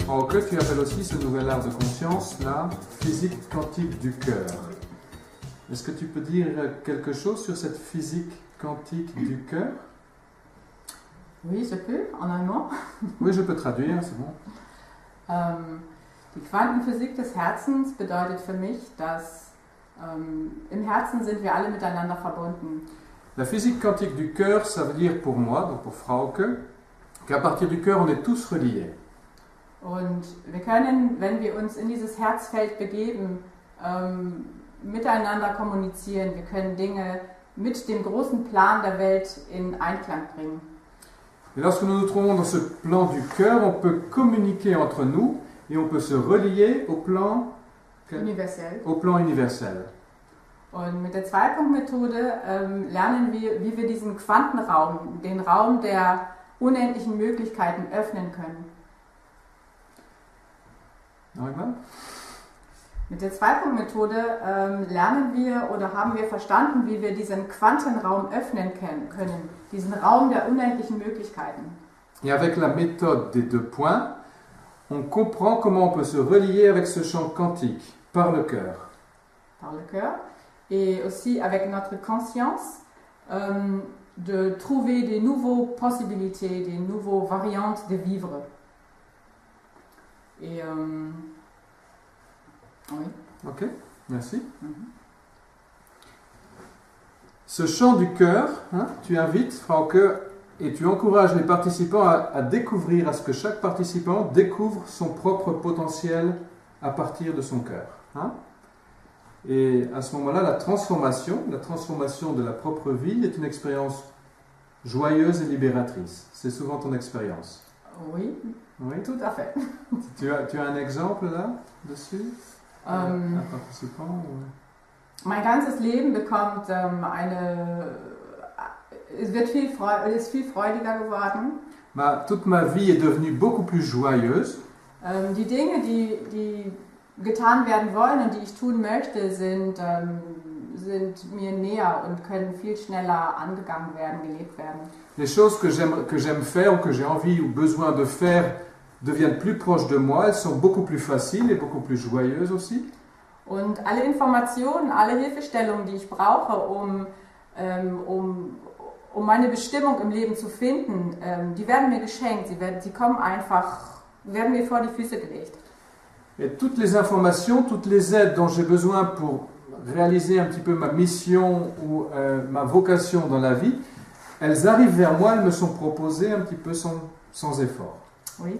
Frauke, tu appelles aussi ce nouvel art de conscience la physique quantique du cœur. Est-ce que tu peux dire quelque chose sur cette physique quantique du cœur? Oui, je peux, en allemand. Oui, je peux traduire, c'est bon. Die Quantenphysik des Herzens bedeutet für mich, dass im Herzen sind wir alle miteinander verbunden. La physique quantique du cœur, ça veut dire pour moi, donc pour Frauke, qu'à partir du cœur, on est tous reliés. Und wir können, wenn wir uns in dieses Herzfeld begeben, miteinander kommunizieren. Wir können Dinge mit dem großen Plan der Welt in Einklang bringen. Et lorsque nous nous trouvons dans ce plan du cœur, on peut communiquer entre nous et on peut se relier au plan Universell. Und mit der Zwei-Punkt-Methode lernen wir, wie wir diesen Quantenraum, den Raum der unendlichen Möglichkeiten öffnen können. Mit der Zwei-Punkt-Methode lernen wir oder haben wir verstanden, wie wir diesen Quantenraum öffnen können, diesen Raum der unendlichen Möglichkeiten. Et avec la méthode des 2 points, on comprend comment on peut se relier avec ce champ quantique par le cœur. Par le cœur. Et aussi avec notre conscience, de trouver des nouvelles possibilités, des nouvelles variantes de vivre. Et oui. Ok, merci. Ce chant du cœur, tu invites, Frauke, et tu encourages les participants à découvrir, à ce que chaque participant découvre son propre potentiel à partir de son cœur. Et à ce moment-là, la transformation de la propre vie est une expérience joyeuse et libératrice. C'est souvent ton expérience. Oui, oui, tout à fait. Tu as un exemple là dessus? Un participant ou... Mein ganzes Leben bekommt ist viel freudiger geworden. Toute ma vie est devenue beaucoup plus joyeuse. Die Dinge, die getan werden wollen und die ich tun möchte, sind mir näher und können viel schneller angegangen werden, gelebt werden. Les choses que j'aime faire ou que j'ai envie ou besoin de faire deviennent plus proches de moi, elles sont beaucoup plus faciles et beaucoup plus joyeuses aussi. Und alle Informationen, alle Hilfestellungen, die ich brauche, um meine Bestimmung im Leben zu finden, die werden mir geschenkt, sie kommen einfach, werden mir vor die Füße gelegt. Et toutes les informations, toutes les aides dont j'ai besoin pour réaliser un petit peu ma mission ou ma vocation dans la vie, elles arrivent vers moi, elles me sont proposées un petit peu sans effort. Oui.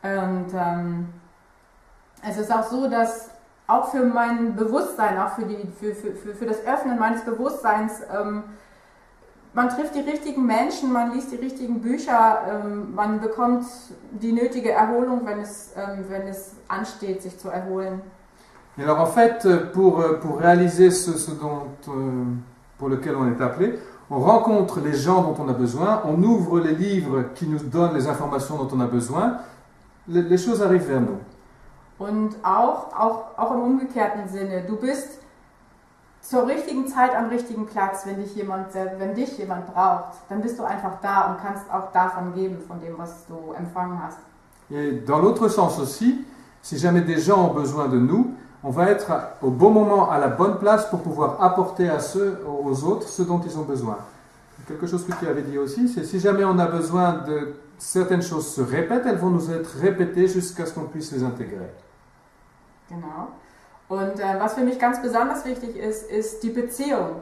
Und es ist auch so, dass auch für mein Bewusstsein, auch für das Öffnen meines Bewusstseins, man trifft die richtigen Menschen, man liest die richtigen Bücher, man bekommt die nötige Erholung, wenn es ansteht, sich zu erholen. Et alors en fait, pour réaliser ce dont, pour lequel on est appelé, on rencontre les gens dont on a besoin, on ouvre les livres qui nous donnent les informations dont on a besoin, les choses arrivent vers nous. Und auch im umgekehrten Sinne, du bist zur richtigen Zeit am richtigen Platz, wenn dich jemand braucht, dann bist du einfach da und kannst auch davon geben, von dem, was du empfangen hast. Et dans l'autre sens aussi, si jamais des gens ont besoin de nous, on va être au bon moment, à la bonne place pour pouvoir apporter aux autres ce dont ils ont besoin. Quelque chose que tu avais dit aussi, c'est si jamais on a besoin de certaines choses se répètent, elles vont nous être répétées jusqu'à ce qu'on puisse les intégrer. Genau. Und was für mich ganz besonders wichtig ist die Beziehung.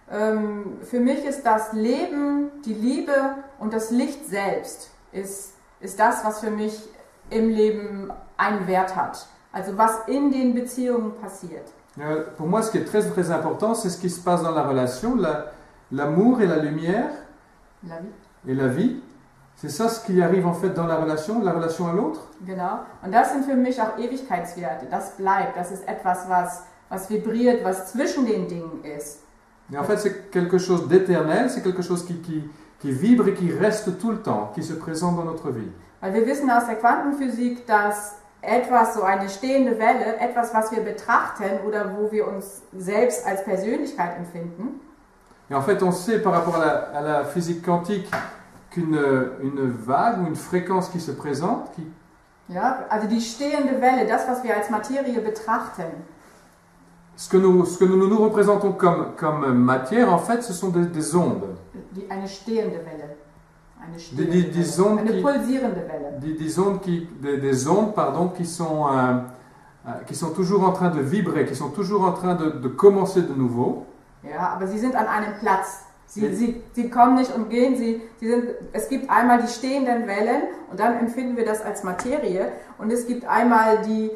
Für mich ist das Leben, die Liebe und das Licht selbst ist das, was für mich im Leben einen Wert hat. Also was in den Beziehungen passiert. Pour moi, ce qui est très très important, c'est ce qui se passe dans la relation, l'amour et la lumière, la vie. Et la vie. C'est ça ce qui arrive en fait dans la relation à l'autre. Genau. Und das sind für mich auch Ewigkeitswerte. Das bleibt. Das ist etwas, was vibriert, was zwischen den Dingen ist. Et en fait, c'est quelque chose d'éternel, c'est quelque chose qui vibre et qui reste tout le temps, qui se présente dans notre vie. Weil wir wissen aus der Quantenphysik, dass etwas, so eine stehende Welle, etwas, was wir betrachten oder wo wir uns selbst als Persönlichkeit empfinden. Et en fait, on sait par rapport à la physique quantique qu'une vague ou une fréquence qui se présente, Ja, also die stehende Welle, das, was wir als Materie betrachten, Ce que nous représentons comme matière, en fait, ce sont des ondes. eine stehende Welle. Eine Des ondes eine pulsierende Welle. Des ondes, pardon, qui sont toujours en train de vibrer, qui sont toujours en train de commencer de nouveau. Ja, aber sie sind an einem Platz. Sie kommen nicht und gehen, es gibt einmal die stehenden Wellen und dann empfinden wir das als Materie und es gibt einmal die,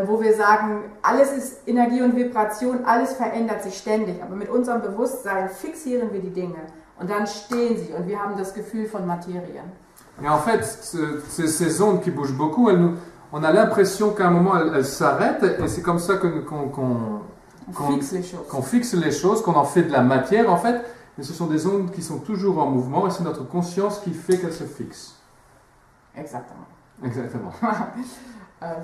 wo wir sagen, alles ist Energie und Vibration, alles verändert sich ständig, aber mit unserem Bewusstsein fixieren wir die Dinge und dann stehen sie und wir haben das Gefühl von Materie. Et en fait, ces ondes qui bougent beaucoup, on a l'impression qu'à un moment elles s'arrêtent et c'est comme ça qu'on fixe les choses, qu'on en fait de la matière en fait. Mais ce sont des ondes qui sont toujours en mouvement et c'est notre conscience qui fait qu'elles se fixent. Exactement. Exactement.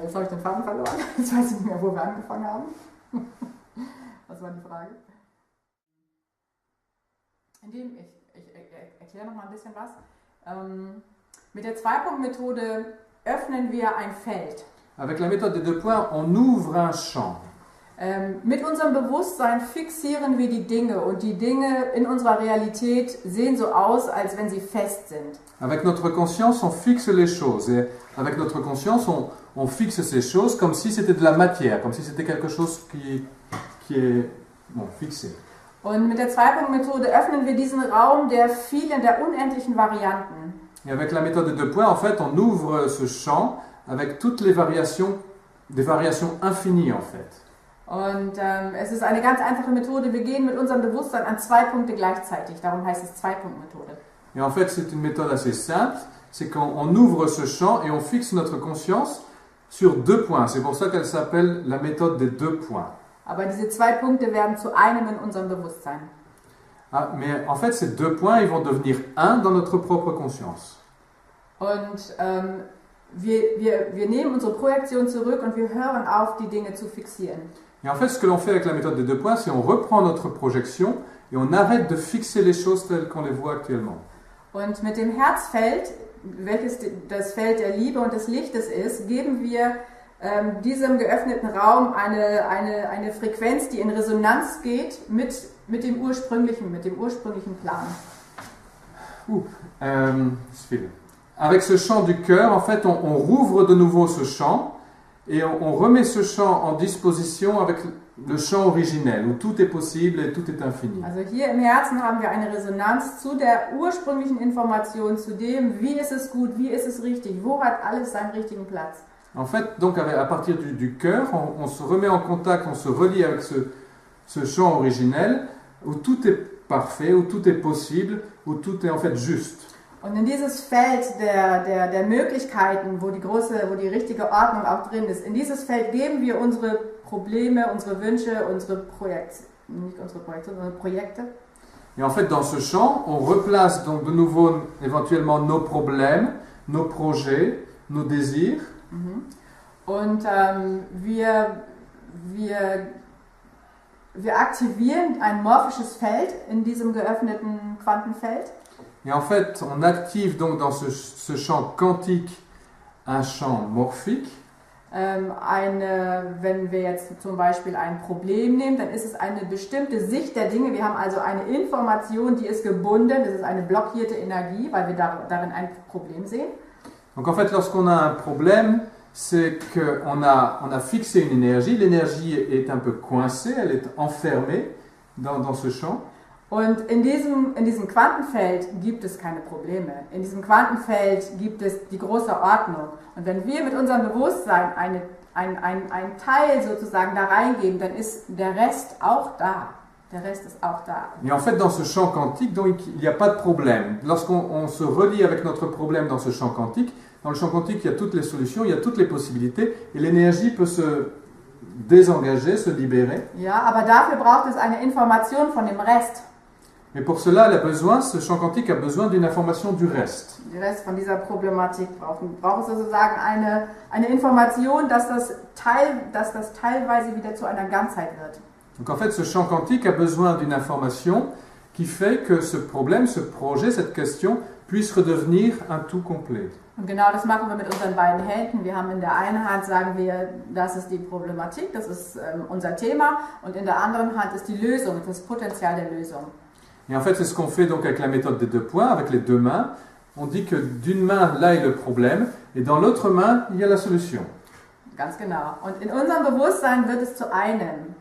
Jetzt habe ich den Faden verloren. Jetzt weiß ich nicht mehr, wo wir angefangen haben. Was war die Frage? Ich erkläre noch mal ein bisschen was. Mit der Zwei-Punkt-Methode öffnen wir ein Feld. Avec la méthode des 2 points, on ouvre un champ. Mit unserem Bewusstsein fixieren wir die Dinge und die Dinge in unserer Realität sehen so aus, als wenn sie fest sind. Avec notre conscience, on fixe les choses. Et avec notre conscience, on fixe ces choses comme si c'était de la matière, comme si c'était quelque chose qui est fixé. Und mit der Zwei-Punkt-Methode öffnen wir diesen Raum der vielen, der unendlichen Varianten. Et avec la méthode des 2 points, en fait, on ouvre ce champ avec toutes les variations, des variations infinies en fait. Und es ist eine ganz einfache Methode. Wir gehen mit unserem Bewusstsein an 2 Punkte gleichzeitig. Darum heißt es Zwei-Punkt-Methode. Et en fait, c'est une méthode assez simple. C'est qu'on ouvre ce champ et on fixe notre conscience sur 2 points. C'est pour ça qu'elle s'appelle la méthode des 2 points. Aber diese 2 Punkte werden zu einem in unserem Bewusstsein. Ah, mais en fait, ces 2 points, ils vont devenir un dans notre propre conscience. Und wir nehmen unsere Projektion zurück und wir hören auf, die Dinge zu fixieren. Et en fait, ce que l'on fait avec la méthode des 2 points, c'est on reprend notre projection et on arrête de fixer les choses telles qu'on les voit actuellement. Und mit dem Herzfeld, welches das Feld der Liebe und des Lichtes ist, geben wir diesem geöffneten Raum eine Frequenz, die in Resonanz geht mit dem ursprünglichen Plan. C'est viel. Avec ce champ du cœur, en fait, on rouvre de nouveau ce champ et on remet ce champ en disposition avec le champ originel, où tout est possible et tout est infini. Also hier im Herzen haben wir eine Resonanz zu der ursprünglichen Information, zu dem, wie ist es gut, wie ist es richtig, wo hat alles seinen richtigen Platz. En fait, donc à partir du cœur, on se remet en contact, on se relie avec ce champ originel, où tout est parfait, où tout est possible, où tout est en fait juste. Und in dieses Feld der Möglichkeiten, wo die richtige Ordnung auch drin ist, in dieses Feld geben wir unsere Probleme, unsere Wünsche, unsere Projekte. Et en fait, dans ce champ, on replace donc de nouveau éventuellement nos problèmes, nos projets, nos désirs. Und wir aktivieren ein morphisches Feld in diesem geöffneten Quantenfeld. Et en fait, on active donc dans ce champ quantique un champ morphique. Wenn wir jetzt zum Beispiel ein Problem nehmen, dann ist es eine bestimmte Sicht der Dinge. Wir haben also eine Information, die ist gebunden, das ist eine blockierte Energie, weil wir darin ein Problem sehen. Donc en fait, lorsqu'on a un problème, c'est qu'on a fixé une énergie, l'énergie est un peu coincée, elle est enfermée dans ce champ. Und in diesem Quantenfeld gibt es keine Probleme. In diesem Quantenfeld gibt es die große Ordnung. Und wenn wir mit unserem Bewusstsein ein Teil sozusagen da reingeben, dann ist der Rest auch da. Der Rest ist auch da. Et en fait, dans ce champ quantique, donc, il n'y a pas de problème. Lorsqu'on se relie avec notre problème dans ce champ quantique, dans le champ quantique, il y a toutes les solutions, il y a toutes les possibilités, et l'énergie peut se désengager, se libérer. Ja, aber dafür braucht es eine Information von dem Rest. Mais pour cela, ce champ quantique a besoin d'une information du reste. Der Rest von dieser Problematik braucht sozusagen eine Information, dass das teilweise wieder zu einer Ganzheit wird. Donc en fait, ce champ quantique a besoin d'une information qui fait que ce problème, ce projet, cette question puisse redevenir un tout complet. Und genau das machen wir mit unseren beiden Händen. Wir haben in der einen Hand, sagen wir, das ist die Problematik, das ist unser Thema, und in der anderen Hand ist die Lösung, das Potenzial der Lösung. Et en fait, c'est ce qu'on fait donc avec la méthode des deux points, avec les deux mains. On dit que d'une main, là est le problème, et dans l'autre main, il y a la solution. Ganz genau. Und in unserem Bewusstsein wird es zu einem.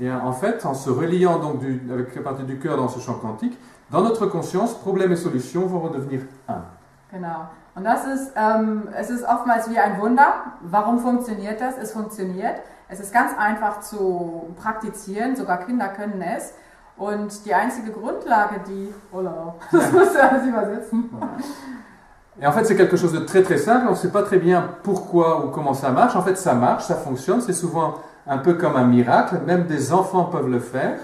Et en fait, en se reliant donc avec la partie du cœur dans ce champ quantique, dans notre conscience, problème et solution vont redevenir un. Genau. Und das ist, es ist oftmals wie ein Wunder. Warum funktioniert das? Es funktioniert. Es ist ganz einfach zu praktizieren, sogar Kinder können es. Und die einzige Grundlage, die... Oh là, das muss er alles übersetzen. Et en fait, c'est quelque chose de très très simple. On ne sait pas très bien pourquoi ou comment ça marche. En fait, ça marche, ça fonctionne. C'est souvent un peu comme un miracle. Même des enfants peuvent le faire.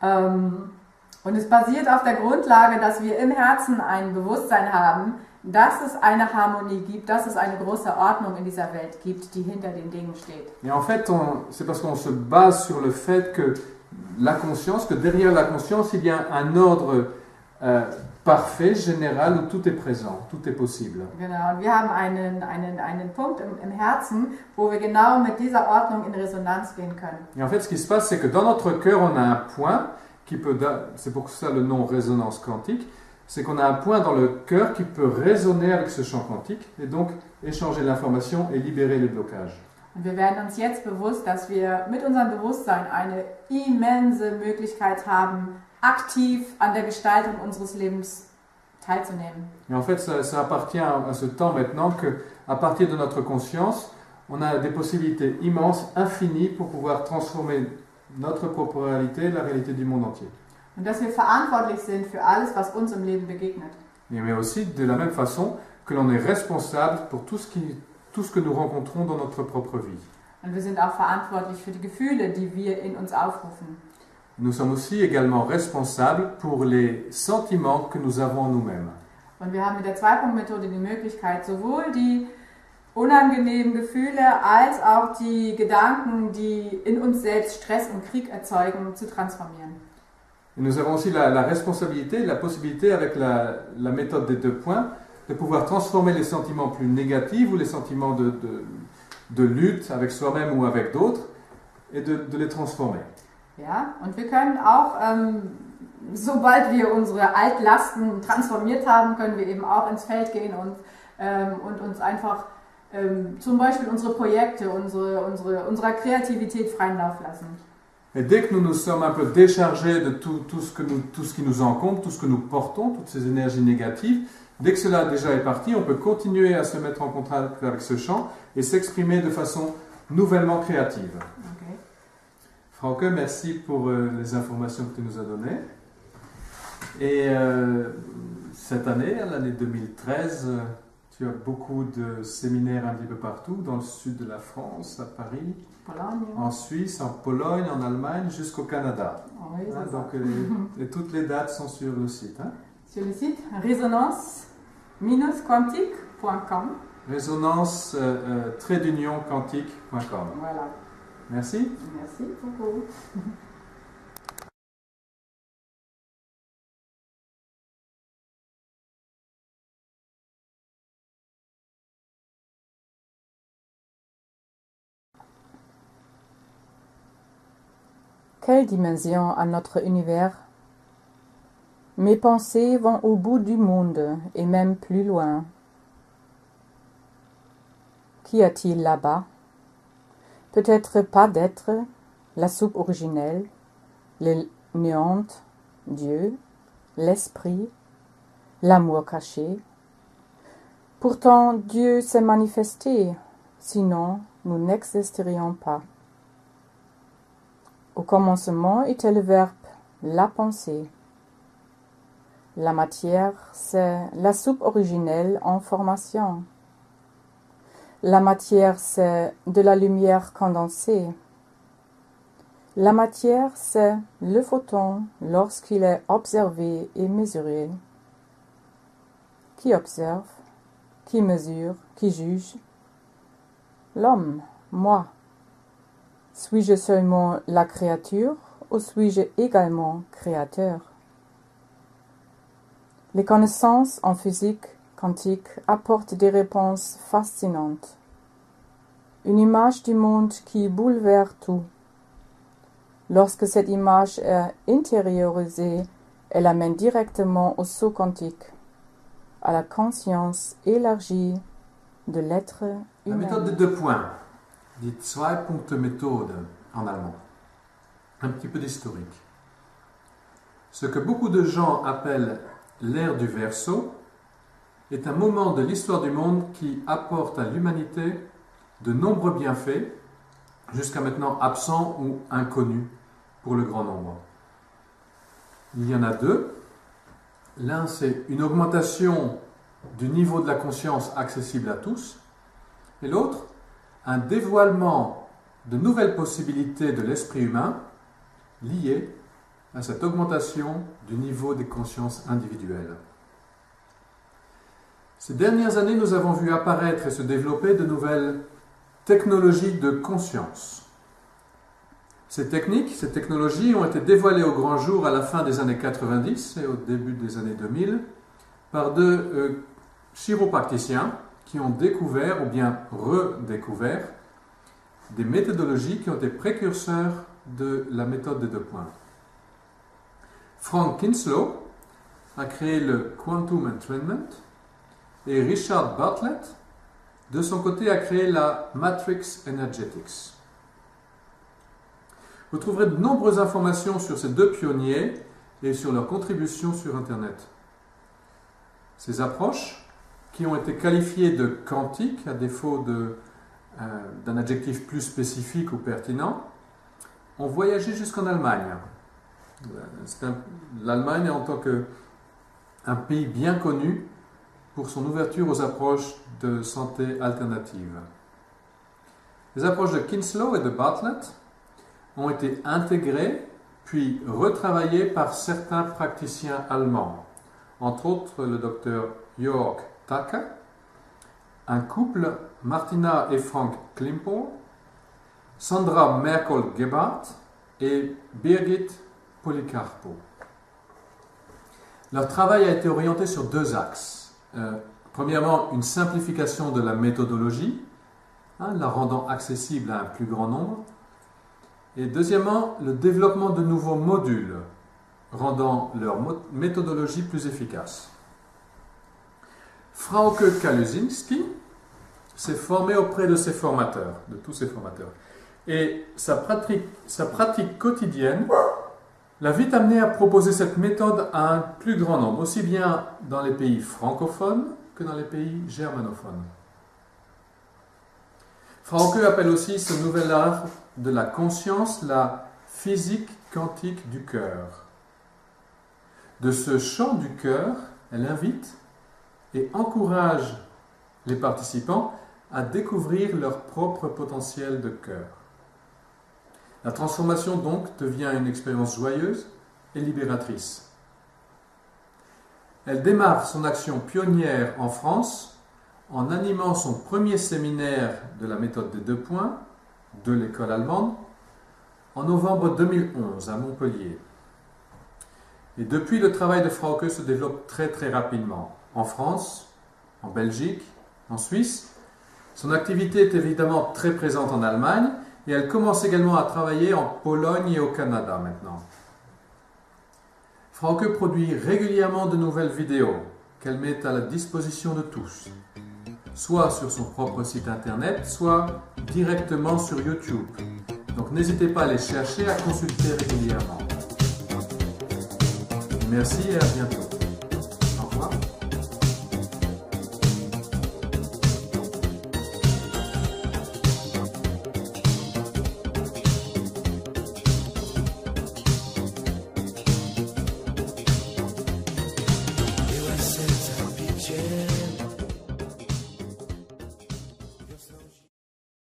Und es basiert auf der Grundlage, dass wir im Herzen ein Bewusstsein haben, dass es eine Harmonie gibt, dass es eine große Ordnung in dieser Welt gibt, die hinter den Dingen steht. Et en fait, c'est parce qu'on se base sur le fait que la conscience, que derrière la conscience, il y a un ordre parfait, général, où tout est présent, tout est possible. Genau, und wir haben einen Punkt im Herzen, wo wir genau mit dieser Ordnung in Resonanz gehen können. Et en fait, ce qui se passe, c'est que dans notre cœur, on a un point qui peut, c'est pour ça le nom résonance quantique, c'est qu'on a un point dans le cœur qui peut résonner avec ce champ quantique et donc échanger l'information et libérer les blocages. Und wir werden uns jetzt bewusst, dass wir mit unserem Bewusstsein eine immense Möglichkeit haben, aktiv an der Gestaltung unseres Lebens teilzunehmen. Et en fait, ça appartient à ce temps maintenant qu'à partir de notre conscience, on a des possibilités immenses, infinies pour pouvoir transformer notre propre réalité, la réalité du monde entier. Und dass wir verantwortlich sind für alles, was uns im Leben begegnet. Mais aussi de la même façon que l'on est responsable pour tout ce que nous rencontrons dans notre propre vie. Und wir sind auch verantwortlich für die Gefühle, die wir in uns aufrufen. Nous sommes aussi également responsables pour les sentiments que nous avons en nous-mêmes. Und wir haben mit der Zwei-Punkt-Methode die Möglichkeit, sowohl die unangenehmen Gefühle als auch die Gedanken, die in uns selbst Stress und Krieg erzeugen, zu transformieren. Et nous avons aussi la responsabilité, la possibilité avec la méthode des deux points, de pouvoir transformer les sentiments plus négatifs ou les sentiments de lutte avec soi-même ou avec d'autres et de les transformer. Ja, und wir können auch, sobald wir unsere Altlasten transformiert haben, können wir eben auch ins Feld gehen und uns einfach zum Beispiel unsere Projekte, unserer Kreativität freien Lauf lassen. Et dès que nous nous sommes un peu déchargés de tout ce qui nous encombre, tout ce que nous portons, toutes ces énergies négatives, dès que cela déjà est parti, on peut continuer à se mettre en contact avec ce champ et s'exprimer de façon nouvellement créative. Okay. Frauke, merci pour les informations que tu nous as données. Et cette année, l'année 2013, tu as beaucoup de séminaires un petit peu partout, dans le sud de la France, à Paris, Pologne. en Suisse, en Pologne, en Allemagne, jusqu'au Canada. Oui, Hein, c'est donc et toutes les dates sont sur le site. Hein. Sur le site résonance-quantique.com. Résonance quantique.com. Voilà. Merci. Merci beaucoup. Quelle dimension a notre univers? Mes pensées vont au bout du monde et même plus loin. Qu'y a-t-il là-bas? Peut-être pas d'être, la soupe originelle, les néantes, Dieu, l'esprit, l'amour caché. Pourtant, Dieu s'est manifesté, sinon nous n'existerions pas. Au commencement était le verbe, la pensée. La matière, c'est la soupe originelle en formation. La matière, c'est de la lumière condensée. La matière, c'est le photon lorsqu'il est observé et mesuré. Qui observe, qui mesure, qui juge? L'homme, moi. Suis-je seulement la créature ou suis-je également créateur? Les connaissances en physique quantique apportent des réponses fascinantes. Une image du monde qui bouleverse tout. Lorsque cette image est intériorisée, elle amène directement au saut quantique, à la conscience élargie de l'être La humain. méthode des 2 points, die Zwei-Punkte-Methode en allemand. Un petit peu d'historique. Ce que beaucoup de gens appellent l'ère du Verseau est un moment de l'histoire du monde qui apporte à l'humanité de nombreux bienfaits, jusqu'à maintenant absents ou inconnus pour le grand nombre. Il y en a 2. L'un, c'est une augmentation du niveau de la conscience accessible à tous, et l'autre, un dévoilement de nouvelles possibilités de l'esprit humain liées à cette augmentation du niveau des consciences individuelles. Ces dernières années, nous avons vu apparaître et se développer de nouvelles technologies de conscience. Ces technologies ont été dévoilées au grand jour à la fin des années 90 et au début des années 2000 par 2 chiropracticiens qui ont découvert ou bien redécouvert des méthodologies qui ont été précurseurs de la méthode des 2 points. Frank Kinslow a créé le Quantum Entrainment et Richard Bartlett, de son côté, a créé la Matrix Energetics. Vous trouverez de nombreuses informations sur ces 2 pionniers et sur leurs contributions sur Internet. Ces approches, qui ont été qualifiées de quantiques, à défaut d'un adjectif plus spécifique ou pertinent, ont voyagé jusqu'en Allemagne. L'Allemagne en tant qu'un pays bien connu pour son ouverture aux approches de santé alternative. Les approches de Kinslow et de Bartlett ont été intégrées puis retravaillées par certains praticiens allemands, entre autres le docteur Jörg Thacker, un couple, Martina et Frank Klimper, Sandra Merkel-Gebhardt et Birgit Policarpo. Leur travail a été orienté sur 2 axes. Premièrement, une simplification de la méthodologie, la rendant accessible à un plus grand nombre. Et deuxièmement, le développement de nouveaux modules, rendant leur méthodologie plus efficace. Frauke Kaluzinski s'est formée auprès de ses formateurs, de tous ses formateurs. Et sa pratique quotidienne l'a vite amené à proposer cette méthode à un plus grand nombre, aussi bien dans les pays francophones que dans les pays germanophones. Frauke appelle aussi ce nouvel art de la conscience la physique quantique du cœur. De ce champ du cœur, elle invite et encourage les participants à découvrir leur propre potentiel de cœur. La transformation donc devient une expérience joyeuse et libératrice. Elle démarre son action pionnière en France en animant son premier séminaire de la méthode des 2 points de l'école allemande en novembre 2011 à Montpellier. Et depuis, le travail de Frauke se développe très rapidement. En France, en Belgique, en Suisse. Son activité est évidemment très présente en Allemagne et elle commence également à travailler en Pologne et au Canada maintenant. Frauke produit régulièrement de nouvelles vidéos qu'elle met à la disposition de tous, soit sur son propre site internet, soit directement sur YouTube. Donc n'hésitez pas à les chercher, à consulter régulièrement. Merci et à bientôt.